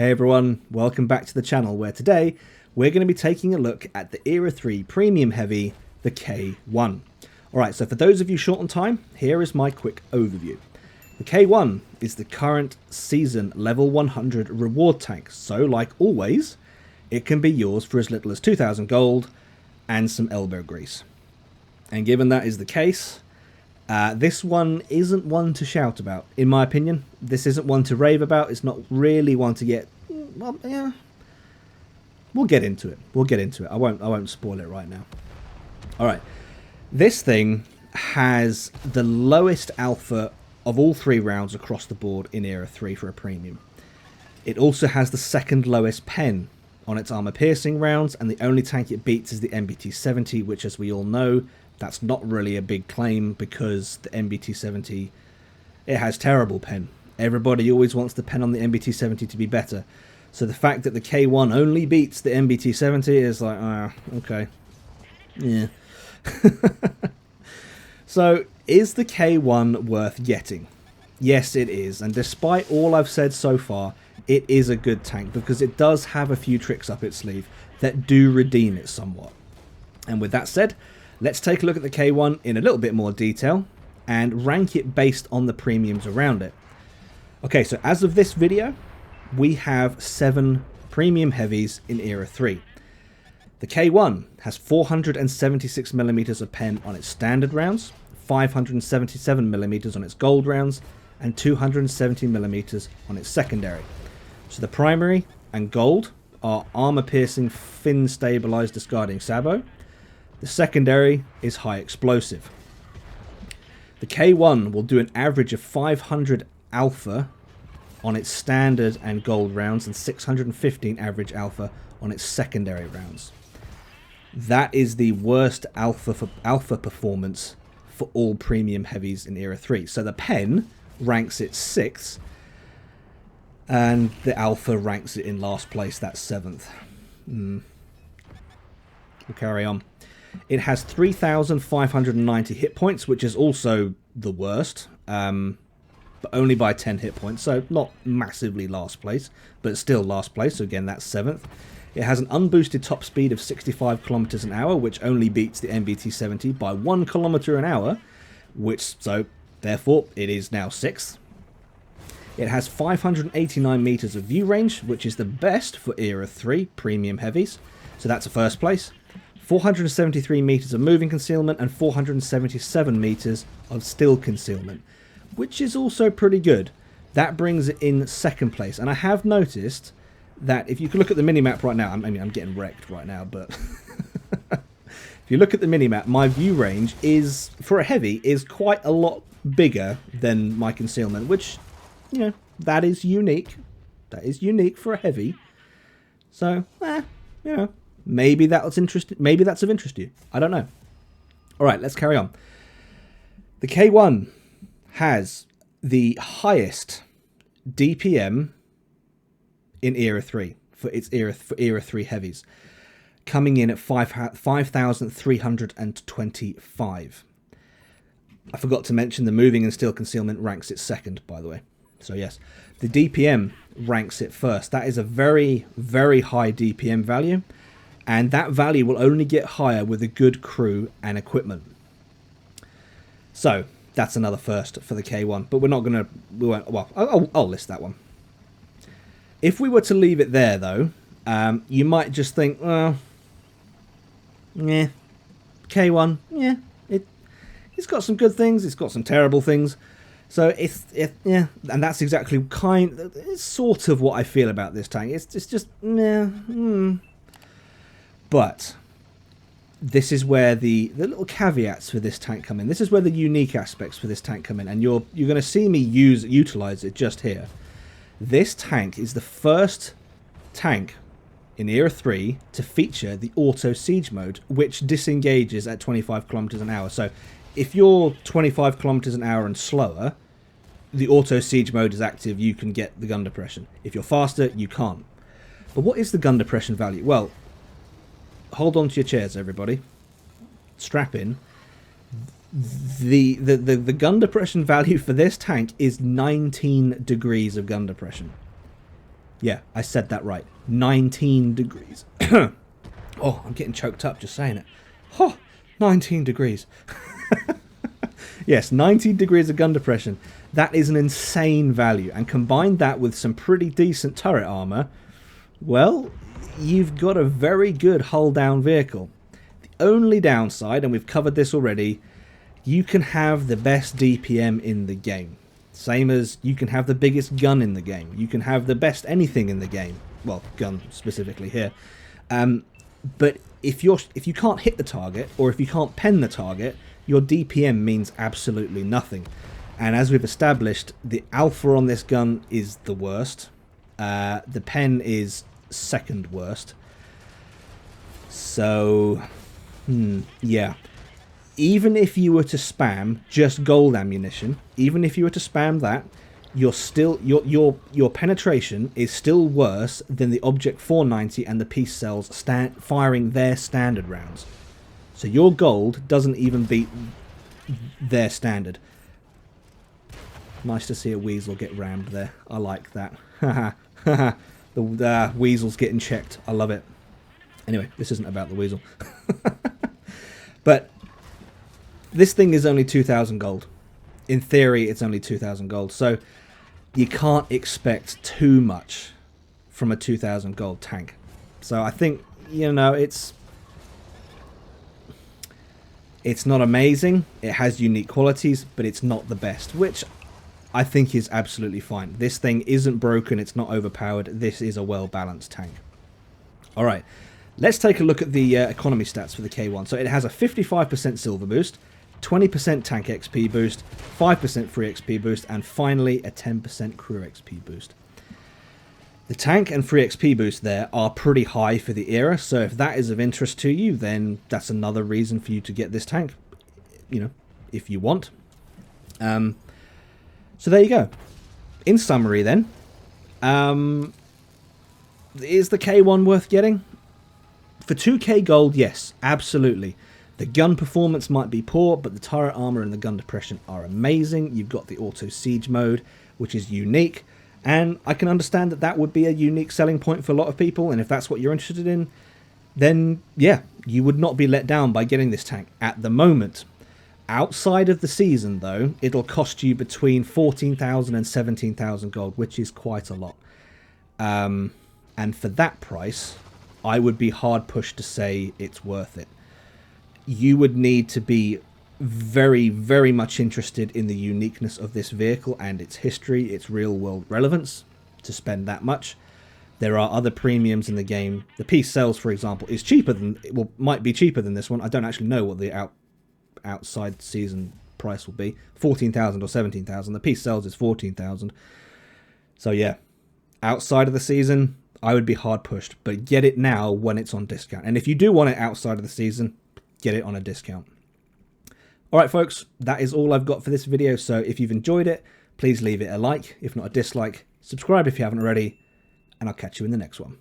Hey everyone, welcome back to the channel where today we're going to be taking a look at the Era 3 Premium Heavy, the K1. Alright, so for those of you short on time, here is my quick overview. The K1 is the current season level 100 reward tank, so like always, it can be yours for as little as 2,000 gold and some elbow grease. And given that is the case, this one isn't one to shout about, in my opinion. This isn't one to rave about. It's not really one to get... Well, yeah. We'll get into it. I won't spoil it right now. Alright. This thing has the lowest alpha of all 3 rounds across the board in Era 3 for a premium. It also has the second lowest pen on its armor piercing rounds, and the only tank it beats is the MBT-70, which, as we all know, that's not really a big claim because the MBT-70, it has terrible pen. Everybody always wants the pen on the MBT-70 to be better. So the fact that the K1 only beats the MBT-70 is like, okay. Yeah. So, is the K1 worth getting? Yes, it is. And despite all I've said so far, it is a good tank because it does have a few tricks up its sleeve that do redeem it somewhat. And with that said, let's take a look at the K1 in a little bit more detail and rank it based on the premiums around it. Okay, so as of this video, we have 7 premium heavies in Era 3. The K1 has 476mm of pen on its standard rounds, 577mm on its gold rounds, and 270mm on its secondary. So the primary and gold are armor-piercing, fin-stabilized discarding sabot. The secondary is high explosive. The K1 will do an average of 500 alpha on its standard and gold rounds and 615 average alpha on its secondary rounds. That is the worst alpha performance for all premium heavies in Era 3. So the pen ranks it 6th and the alpha ranks it in last place, that's 7th. We'll carry on. It has 3,590 hit points, which is also the worst, but only by 10 hit points, so not massively last place, but still last place, so again that's 7th. It has an unboosted top speed of 65 kilometers an hour, which only beats the MBT-70 by 1 kilometer an hour, so therefore it is now 6th. It has 589 meters of view range, which is the best for Era 3 premium heavies, so that's a first place. 473 meters of moving concealment and 477 meters of still concealment, which is also pretty good. That brings it in 2nd place, and I have noticed that if you can look at the minimap right now, I'm getting wrecked right now, but if you look at the minimap, my view range is, for a heavy, is quite a lot bigger than my concealment, which, you know, that is unique. That is unique for a heavy. So, you know, maybe that's of interest to you. I don't know. Alright, let's carry on. The K1 has the highest DPM in Era 3 for its Era 3 heavies, coming in at 5,325. I forgot to mention the moving and still concealment ranks it 2nd, by the way. So yes, the DPM ranks it 1st. That is a very, very high DPM value, and that value will only get higher with a good crew and equipment. So that's another first for the K1, but I'll list that one. If we were to leave it there, though, you might just think, well, yeah, K1, yeah, it's got some good things, it's got some terrible things. So yeah, and that's exactly it's sort of what I feel about this tank. It's just, But this is where the little caveats for this tank come in. This is where the unique aspects for this tank come in, and you're going to see me utilize it just here. This tank is the first tank in Era 3 to feature the auto siege mode, which disengages at 25 kilometers an hour. So if you're 25 kilometers an hour and slower, the auto siege mode is active, you can get the gun depression. If you're faster, you can't. But what is the gun depression value? Well, hold on to your chairs, everybody. Strap in. The gun depression value for this tank is 19 degrees of gun depression. Yeah, I said that right. 19 degrees. Oh, I'm getting choked up just saying it. Oh, 19 degrees. Yes, 19 degrees of gun depression. That is an insane value. And combine that with some pretty decent turret armor, well, you've got a very good hull-down vehicle. The only downside, and we've covered this already, you can have the best DPM in the game. Same as you can have the biggest gun in the game. You can have the best anything in the game. Well, gun specifically here. But if you can't hit the target, or if you can't pen the target, your DPM means absolutely nothing. And as we've established, the alpha on this gun is the worst. The pen is second worst. So, yeah. Even if you were to spam just gold ammunition, even if you were to spam that, you're still your penetration is still worse than the Object 490 and the piece cells firing their standard rounds. So your gold doesn't even beat their standard. Nice to see a weasel get rammed there. I like that. Haha. The weasel's getting checked. I love it. Anyway, this isn't about the weasel. But this thing is only 2,000 gold. In theory, it's only 2,000 gold. So you can't expect too much from a 2,000 gold tank. So I think, it's not amazing. It has unique qualities, but it's not the best, which I think is absolutely fine. This thing isn't broken. It's not overpowered. This is a well-balanced tank. All right, let's take a look at the economy stats for the K1. So it has a 55% silver boost, 20% tank XP boost, 5% free XP boost, and finally a 10% crew XP boost. The tank and free XP boost there are pretty high for the era, so if that is of interest to you, then that's another reason for you to get this tank, if you want. So there you go. In summary then, is the K1 worth getting? For 2k gold, yes, absolutely. The gun performance might be poor, but the turret armor and the gun depression are amazing. You've got the auto siege mode, which is unique. And I can understand that that would be a unique selling point for a lot of people. And if that's what you're interested in, then yeah, you would not be let down by getting this tank at the moment. Outside of the season, though, it'll cost you between 14,000 and 17,000 gold, which is quite a lot. And for that price, I would be hard pushed to say it's worth it. You would need to be very, very much interested in the uniqueness of this vehicle and its history, its real-world relevance, to spend that much. There are other premiums in the game. The piece cells, for example, is cheaper than, well, might be cheaper than this one. I don't actually know what the outside season price will be. 14,000 or 17,000. The piece cells is 14,000. So yeah, outside of the season, I would be hard pushed, but get it now when it's on discount. And if you do want it outside of the season, get it on a discount. Alright folks, that is all I've got for this video, so if you've enjoyed it, please leave it a like, if not a dislike, subscribe if you haven't already, and I'll catch you in the next one.